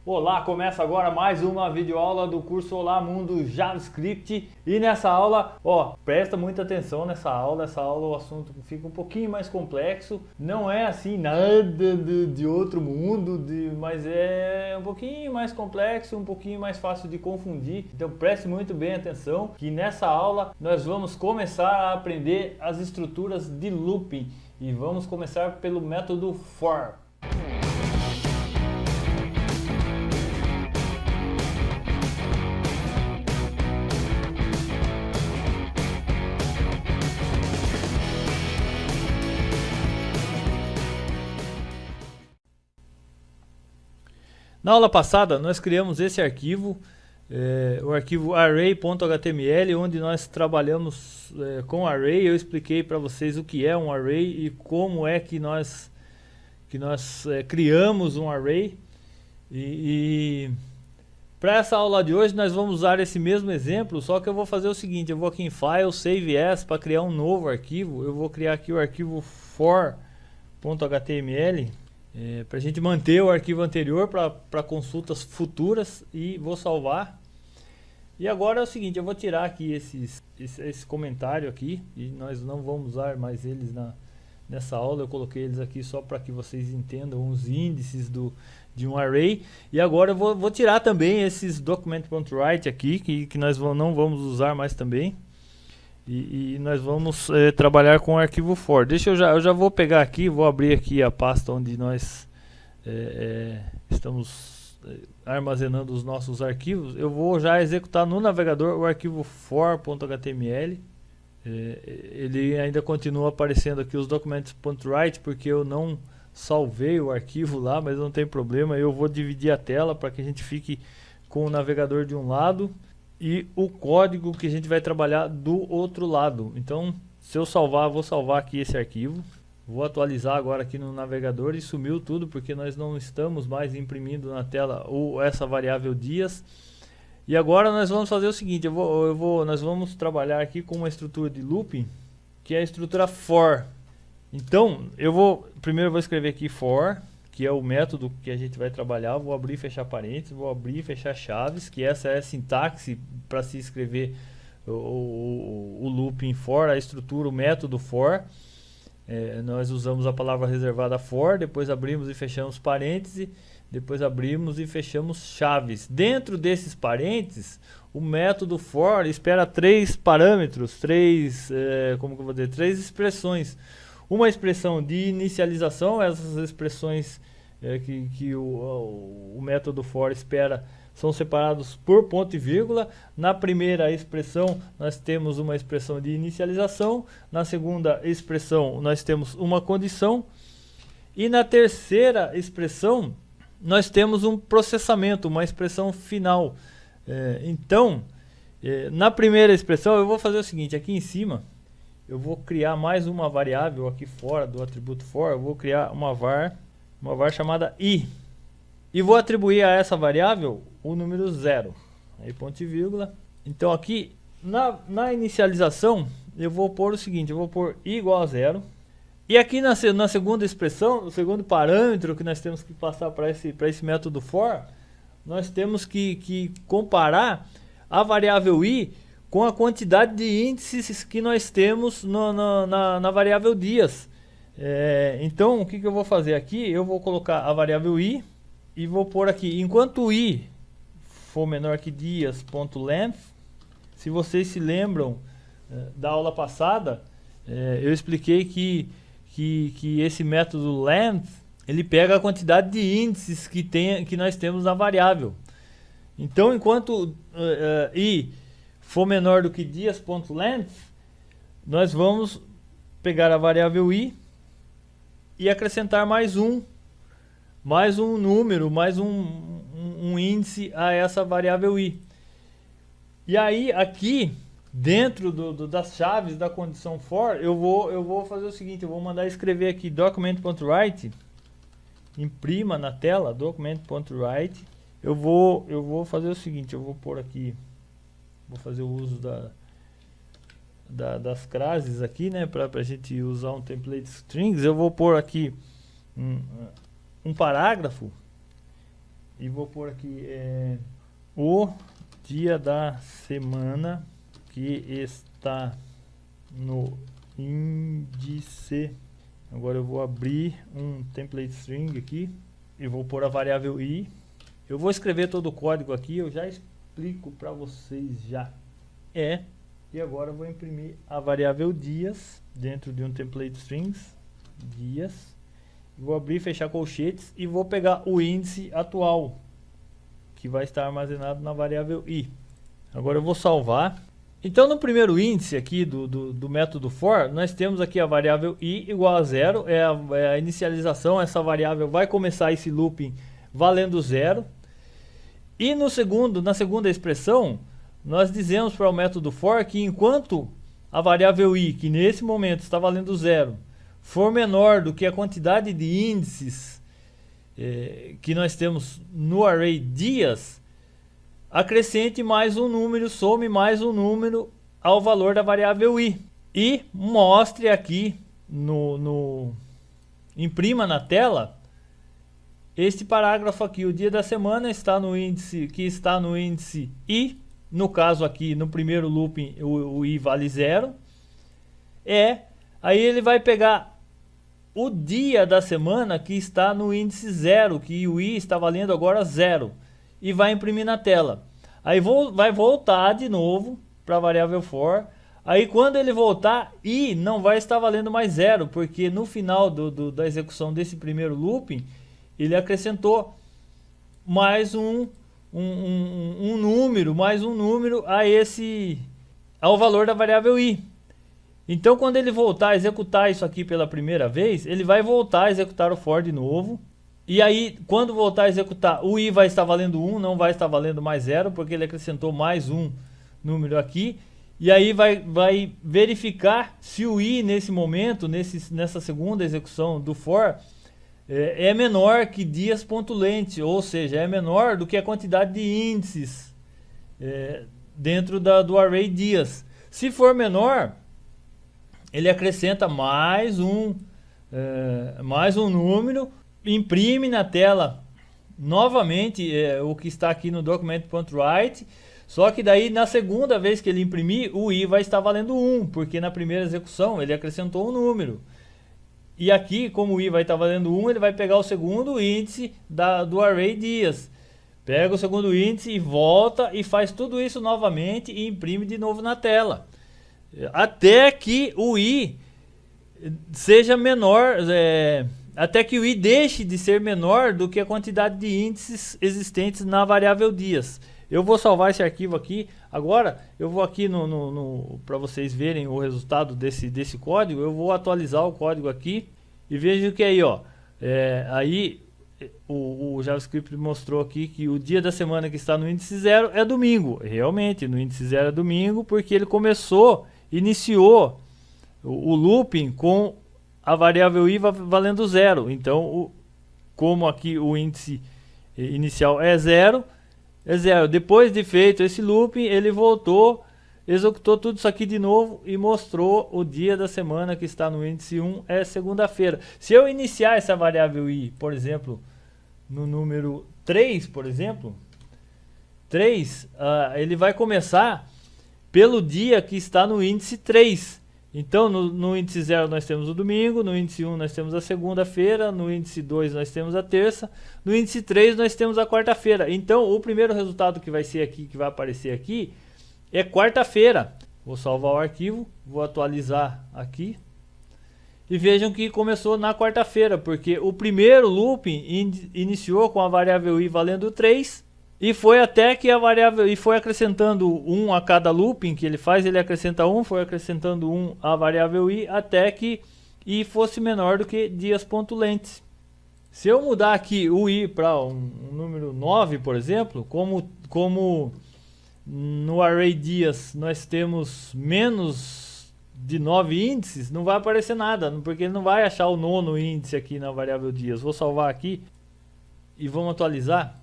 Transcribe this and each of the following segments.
Olá, começa agora mais uma videoaula do curso Olá Mundo JavaScript. E nessa aula, presta muita atenção nessa aula. Essa aula o assunto fica um pouquinho mais complexo. Não é assim nada de outro mundo, mas é um pouquinho mais complexo, um pouquinho mais fácil de confundir. Então preste muito bem atenção que nessa aula nós vamos começar a aprender as estruturas de looping. E vamos começar pelo método for. Na aula passada nós criamos esse arquivo, o arquivo array.html, onde nós trabalhamos com array. Eu expliquei para vocês o que é um array e como é que nós criamos um array. E para essa aula de hoje nós vamos usar esse mesmo exemplo, só que eu vou fazer o seguinte: eu vou aqui em File, Save As, para criar um novo arquivo. Eu vou criar aqui o arquivo for.html. Para a gente manter o arquivo anterior para consultas futuras, e vou salvar. E agora é o seguinte: eu vou tirar aqui esse comentário aqui, e nós não vamos usar mais eles nessa aula. Eu coloquei eles aqui só para que vocês entendam os índices de um array. E agora eu vou tirar também esses document.write aqui, que nós não vamos usar mais também. E nós vamos trabalhar com o arquivo for. Eu já vou pegar aqui, vou abrir aqui a pasta onde nós estamos armazenando os nossos arquivos. Eu vou já executar no navegador o arquivo for.html. Ele ainda continua aparecendo aqui os documentos.write, porque eu não salvei o arquivo lá, mas não tem problema. Eu vou dividir a tela para que a gente fique com o navegador de um lado e o código que a gente vai trabalhar do outro lado. Então, se eu salvar, vou salvar aqui esse arquivo. Vou atualizar agora aqui no navegador, e sumiu tudo porque nós não estamos mais imprimindo na tela essa variável dias. E agora nós vamos fazer o seguinte: nós vamos trabalhar aqui com uma estrutura de looping, que é a estrutura for. Então, primeiro eu vou escrever aqui for, que é o método que a gente vai trabalhar. Vou abrir e fechar parênteses, vou abrir e fechar chaves, que essa é a sintaxe para se escrever o looping for, a estrutura, o método for. Nós usamos a palavra reservada for, depois abrimos e fechamos parênteses, depois abrimos e fechamos chaves. Dentro desses parênteses, o método for espera três parâmetros, três expressões. Uma expressão de inicialização. Essas expressões que o método for espera são separados por ponto e vírgula. Na primeira expressão nós temos uma expressão de inicialização, na segunda expressão nós temos uma condição, e na terceira expressão nós temos um processamento, uma expressão final. Então, na primeira expressão eu vou fazer o seguinte: aqui em cima eu vou criar mais uma variável aqui fora do atributo for. Eu vou criar uma var chamada i, e vou atribuir a essa variável o número 0. Aí ponto e vírgula. Então aqui na inicialização eu vou pôr o seguinte: eu vou pôr i igual a 0. E aqui na segunda expressão, o segundo parâmetro que nós temos que passar para esse método for, nós temos que comparar a variável i com a quantidade de índices que nós temos na variável dias. Então o que eu vou fazer aqui? Eu vou colocar a variável i e vou pôr aqui: enquanto i for menor que dias.length. Se vocês se lembram da aula passada, eu expliquei que esse método length, ele pega a quantidade de índices que nós temos na variável. Então, enquanto i for menor do que dias.length, nós vamos pegar a variável i e acrescentar mais um número, mais um índice a essa variável i. E aí aqui dentro das chaves da condição for, eu vou fazer o seguinte: eu vou mandar escrever aqui document.write, imprima na tela document.write. Eu vou fazer o seguinte: eu vou pôr aqui, vou fazer o uso das classes aqui, né, para a gente usar um template strings. Eu vou pôr aqui um parágrafo e vou pôr aqui o dia da semana que está no índice. Agora eu vou abrir um template string aqui e vou pôr a variável i. Eu vou escrever todo o código aqui, eu já explico para vocês já. E agora eu vou imprimir a variável dias dentro de um template strings, dias. Vou abrir e fechar colchetes e vou pegar o índice atual, que vai estar armazenado na variável i. Agora eu vou salvar. Então no primeiro índice aqui do método for, nós temos aqui a variável i igual a 0, é a inicialização, essa variável vai começar esse looping valendo 0. E na segunda expressão, nós dizemos para o método for que enquanto a variável i, que nesse momento está valendo 0, for menor do que a quantidade de índices que nós temos no array dias, acrescente mais um número, some mais um número ao valor da variável i. E mostre aqui, imprima na tela, este parágrafo aqui. O dia da semana está no índice, que está no índice i. No caso aqui, no primeiro looping, o i vale 0. Aí ele vai pegar o dia da semana que está no índice 0, que o i está valendo agora 0. E vai imprimir na tela. Aí vai voltar de novo para a variável for. Aí quando ele voltar, i não vai estar valendo mais 0, porque no final da execução desse primeiro looping, ele acrescentou mais um número ao valor da variável i. Então quando ele voltar a executar isso aqui pela primeira vez, ele vai voltar a executar o for de novo. E aí, quando voltar a executar, o i vai estar valendo 1, não vai estar valendo mais 0, porque ele acrescentou mais um número aqui. E aí vai verificar se o i nesse momento, nessa segunda execução do for, é menor que dias.length, ou seja, é menor do que a quantidade de índices dentro do array dias. Se for menor, ele acrescenta mais um número, imprime na tela novamente o que está aqui no document.write, só que daí na segunda vez que ele imprimir, o i vai estar valendo 1, porque na primeira execução ele acrescentou um número. E aqui, como o i vai estar valendo 1, ele vai pegar o segundo índice do array dias. Pega o segundo índice e volta e faz tudo isso novamente e imprime de novo na tela. Até que o i seja menor, até que o i deixe de ser menor do que a quantidade de índices existentes na variável dias. Eu vou salvar esse arquivo aqui. Agora eu vou aqui para vocês verem o resultado desse código. Eu vou atualizar o código aqui e vejam que aí, aí o JavaScript mostrou aqui que o dia da semana que está no índice 0 é domingo. Realmente, no índice 0 é domingo, porque ele iniciou o looping com a variável i valendo 0. Então, como aqui o índice inicial é 0, Depois de feito esse looping, ele voltou, executou tudo isso aqui de novo e mostrou o dia da semana que está no índice 1, é segunda-feira. Se eu iniciar essa variável i, por exemplo, no número 3, por exemplo, 3, ele vai começar pelo dia que está no índice 3. Então, no índice 0 nós temos o domingo, no índice 1 nós temos a segunda-feira, no índice 2 nós temos a terça, no índice 3 nós temos a quarta-feira. Então, o primeiro resultado que vai ser aqui, que vai aparecer aqui, é quarta-feira. Vou salvar o arquivo, vou atualizar aqui. E vejam que começou na quarta-feira, porque o primeiro looping iniciou com a variável i valendo 3, e foi até que a variável i foi acrescentando 1 a cada looping que ele faz, ele acrescenta 1, foi acrescentando 1 a variável i, até que i fosse menor do que dias.length. Se eu mudar aqui o i para um número 9, por exemplo, como no array dias nós temos menos de 9 índices, não vai aparecer nada, porque ele não vai achar o nono índice aqui na variável dias. Vou salvar aqui e vamos atualizar.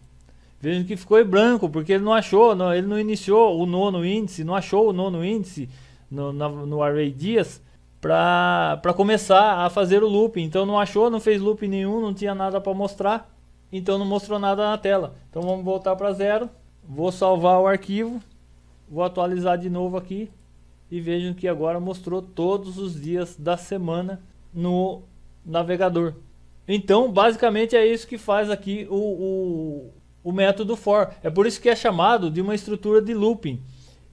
Vejam que ficou em branco, porque ele não achou, ele não iniciou o nono índice, não achou o nono índice no array dias para começar a fazer o looping. Então não achou, não fez looping nenhum, não tinha nada para mostrar. então não mostrou nada na tela. Então vamos voltar para zero, vou salvar o arquivo, vou atualizar de novo aqui e vejam que agora mostrou todos os dias da semana no navegador. Então basicamente é isso que faz aqui o método for. É por isso que é chamado de uma estrutura de looping.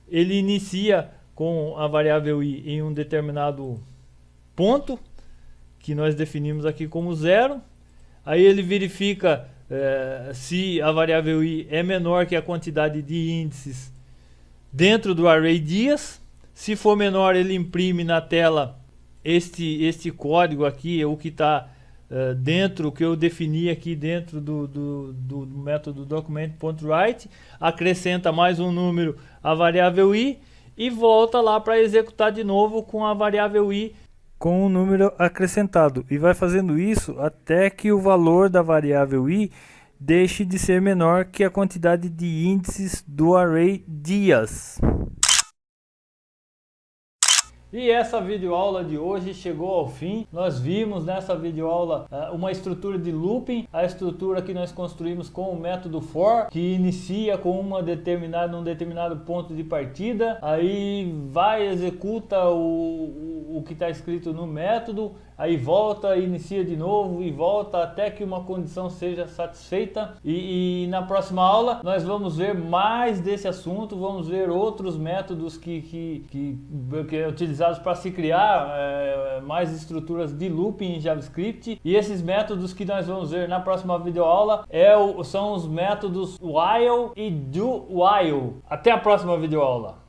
Ele inicia com a variável i em um determinado ponto, que nós definimos aqui como 0. Aí ele verifica se a variável i é menor que a quantidade de índices dentro do array dias. Se for menor, ele imprime na tela este código aqui, o que está dentro, que eu defini aqui dentro do método document.write, acrescenta mais um número à variável i e volta lá para executar de novo com a variável i com o número acrescentado, e vai fazendo isso até que o valor da variável i deixe de ser menor que a quantidade de índices do array dias. E essa videoaula de hoje chegou ao fim. Nós vimos nessa videoaula uma estrutura de looping, a estrutura que nós construímos com o método for, que inicia com um determinado ponto de partida, aí vai, executa o que está escrito no método, aí volta, inicia de novo e volta até que uma condição seja satisfeita. E na próxima aula nós vamos ver mais desse assunto, vamos ver outros métodos que é utilizados para se criar mais estruturas de looping em JavaScript. E esses métodos que nós vamos ver na próxima videoaula são os métodos while e do while. Até a próxima videoaula.